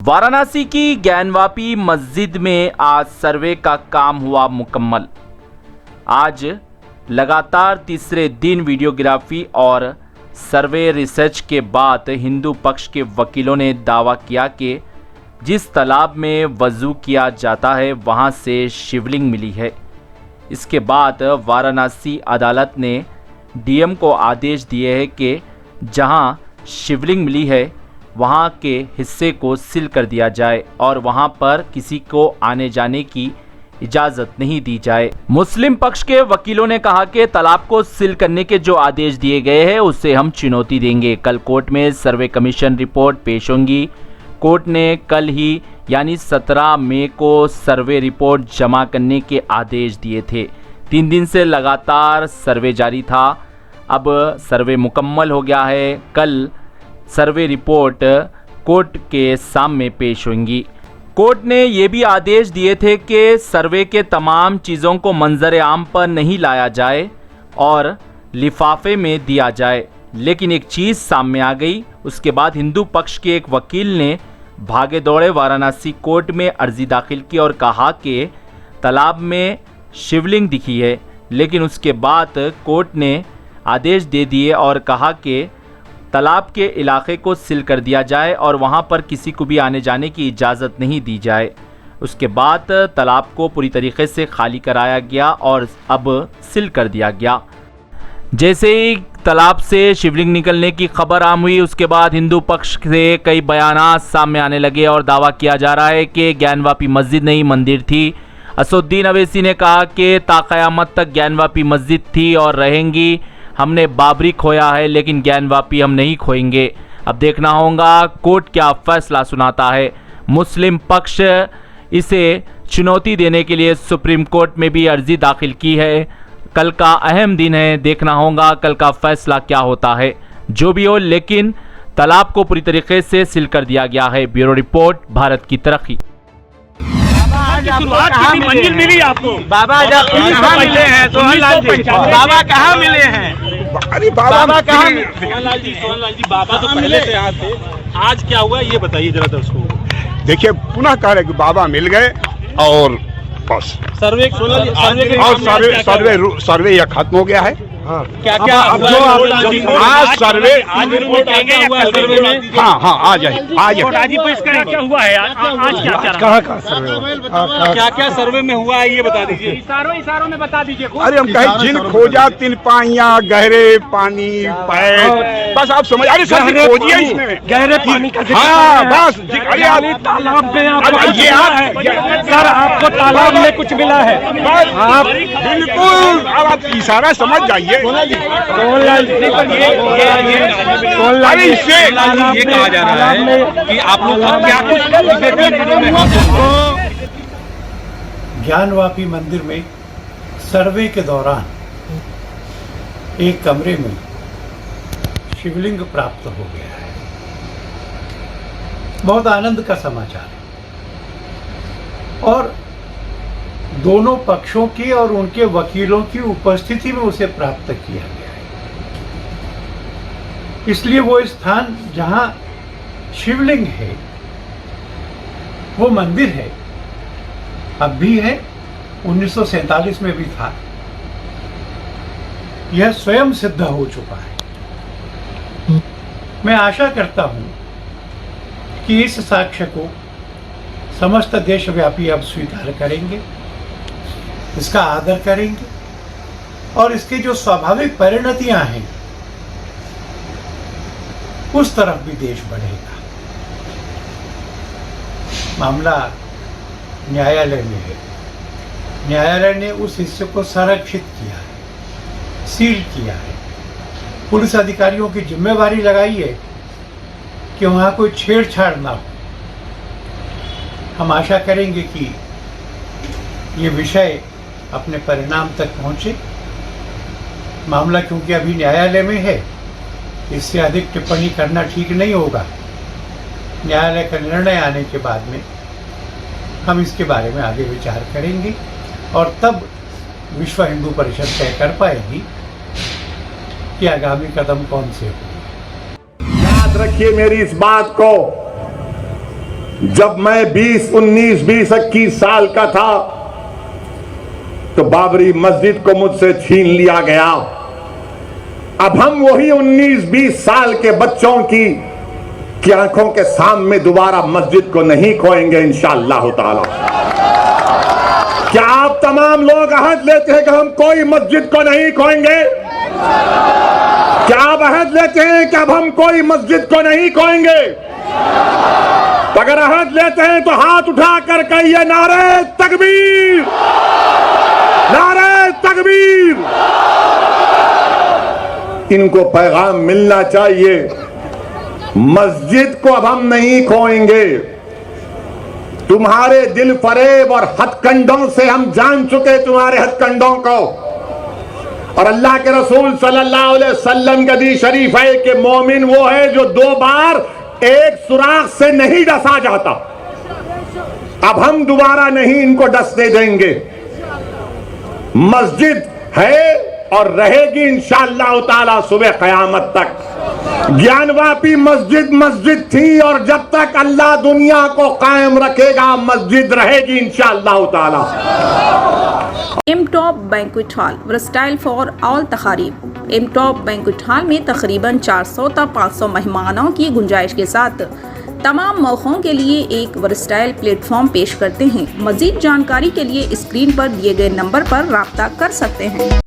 वाराणसी की ज्ञानवापी मस्जिद में आज सर्वे का काम हुआ मुकम्मल। आज लगातार तीसरे दिन वीडियोग्राफी और सर्वे रिसर्च के बाद हिंदू पक्ष के वकीलों ने दावा किया कि जिस तालाब में वज़ू किया जाता है वहां से शिवलिंग मिली है। इसके बाद वाराणसी अदालत ने डीएम को आदेश दिए हैं कि जहां शिवलिंग मिली है वहां के हिस्से को सील कर दिया जाए और वहां पर किसी को आने जाने की इजाज़त नहीं दी जाए। मुस्लिम पक्ष के वकीलों ने कहा कि तालाब को सील करने के जो आदेश दिए गए हैं उसे हम चुनौती देंगे। कल कोर्ट में सर्वे कमीशन रिपोर्ट पेश होंगी। कोर्ट ने कल ही यानी 17 मई को सर्वे रिपोर्ट जमा करने के आदेश दिए थे। 3 दिन से लगातार सर्वे जारी था। अब सर्वे मुकम्मल हो गया है। कल सर्वे रिपोर्ट कोर्ट के सामने पेश होंगी। कोर्ट ने ये भी आदेश दिए थे कि सर्वे के तमाम चीज़ों को मंजर आम पर नहीं लाया जाए और लिफाफे में दिया जाए, लेकिन एक चीज़ सामने आ गई। उसके बाद हिंदू पक्ष के एक वकील ने भागे दौड़े वाराणसी कोर्ट में अर्जी दाखिल की और कहा कि तालाब में शिवलिंग दिखी है, लेकिन उसके बाद कोर्ट ने आदेश दे दिए और कहा कि तालाब के इलाके को सील कर दिया जाए और वहां पर किसी को भी आने जाने की इजाज़त नहीं दी जाए। उसके बाद तालाब को पूरी तरीके से खाली कराया गया और अब सील कर दिया गया। जैसे ही तालाब से शिवलिंग निकलने की खबर आम हुई, उसके बाद हिंदू पक्ष से कई बयानात सामने आने लगे और दावा किया जा रहा है कि ज्ञानवापी मस्जिद नहीं मंदिर थी। असुद्दीन अवैसी ने कहा कि ताक़यामत तक ज्ञानवापी मस्जिद थी और रहेंगी। हमने बाबरी खोया है लेकिन ज्ञानवापी हम नहीं खोएंगे। अब देखना होगा कोर्ट क्या फैसला सुनाता है। मुस्लिम पक्ष इसे चुनौती देने के लिए सुप्रीम कोर्ट में भी अर्जी दाखिल की है। कल का अहम दिन है, देखना होगा कल का फैसला क्या होता है। जो भी हो, लेकिन तालाब को पूरी तरीके से सील कर दिया गया है। ब्यूरो रिपोर्ट, भारत की तरक्की। शुरुआत की मंजिल मिली आपको? बाबा जब कहाँ मिले हैं सोहनलाल जी? बाबा कहाँ मिले हैं? अरे बाबा कहाँ? सोहनलाल जी बाबा तो पहले से यहाँ थे। आज क्या हुआ ये बताइए जरा दर्शकों को। देखिए, पुनः कह रहे कि बाबा मिल गए और बस सर्वे यह खत्म हो गया है। क्या क्या आज सर्वे हाँ आ जाए क्या हुआ है आज? क्या क्या सर्वे में हुआ है ये बता दीजिए। इशारों में बता दीजिए। अरे हम कहें जिन खोजा तिन पाइया गहरे पानी पैर, बस आप समझ। अरे सर खोजिए इसमें गहरे पानी का। हाँ बस। अरे तालाब में सर आपको तालाब में कुछ मिला है? आप बिल्कुल आप इशारा समझ जाइए। सोहनलाल जी ये कहा जा रहा है कि आप लोग क्या ज्ञानवापी मंदिर में सर्वे के दौरान एक कमरे में शिवलिंग प्राप्त हो गया है। बहुत आनंद का समाचार है और दोनों पक्षों की और उनके वकीलों की उपस्थिति में उसे प्राप्त किया गया है। इसलिए वो स्थान जहां शिवलिंग है वो मंदिर है, अब भी है, 1947 में भी था। यह स्वयं सिद्ध हो चुका है। मैं आशा करता हूं कि इस साक्ष्य को समस्त देशव्यापी अब स्वीकार करेंगे, इसका आदर करेंगे और इसकी जो स्वाभाविक परिणतियां हैं उस तरफ भी देश बढ़ेगा। मामला न्यायालय में है। न्यायालय ने उस हिस्से को संरक्षित किया है, सील किया है। पुलिस अधिकारियों की जिम्मेवारी लगाई है कि वहां कोई छेड़छाड़ ना हो। हम आशा करेंगे कि ये विषय अपने परिणाम तक पहुंचे। मामला क्योंकि अभी न्यायालय में है, इससे अधिक टिप्पणी करना ठीक नहीं होगा। न्यायालय का निर्णय आने के बाद में हम इसके बारे में आगे विचार करेंगे और तब विश्व हिंदू परिषद तय कर पाएगी कि आगामी कदम कौन से हो। याद रखिए मेरी इस बात को जब मैं 20, 19, 20, 21 साल का था तो बाबरी मस्जिद को मुझसे छीन लिया गया। अब हम वही 19, 20 साल के बच्चों की आंखों के सामने दोबारा मस्जिद को नहीं खोएंगे इंशाअल्लाह ताला। क्या आप तमाम लोग अहद लेते हैं कि हम कोई मस्जिद को नहीं खोएंगे? क्या आप अहद लेते हैं कि अब हम कोई मस्जिद को नहीं खोएंगे? तो अगर अहद लेते हैं तो हाथ उठा कर कहिए नारे तकबीर, नारे तकबीर। इनको पैगाम मिलना चाहिए, मस्जिद को अब हम नहीं खोएंगे। तुम्हारे दिल फरेब और हथकंडों से हम जान चुके तुम्हारे हथकंडों को। और अल्लाह के रसूल सल्लल्लाहु अलैहि वसल्लम की हदीस शरीफ है कि मोमिन वो है जो 2 बार एक सुराख से नहीं डसा जाता। अब हम दोबारा नहीं इनको डसने देंगे। मस्जिद है और रहेगी इंशाअल्लाह ताला सुबह क़यामत तक। ज्ञानवापी मस्जिद मस्जिद थी और जब तक अल्लाह दुनिया को कायम रखेगा मस्जिद रहेगी इंशाअल्लाह ताला। M top banquet hall versatile for all तकारीब। एम टॉप बैंक्वेट हॉल में तकरीबन 400 तक 500 मेहमानों की गुंजाइश के साथ तमाम मौक़ों के लिए एक वर्सटाइल प्लेटफॉर्म पेश करते हैं। मज़ीद जानकारी के लिए स्क्रीन पर दिए गए नंबर पर राब्ता कर सकते हैं।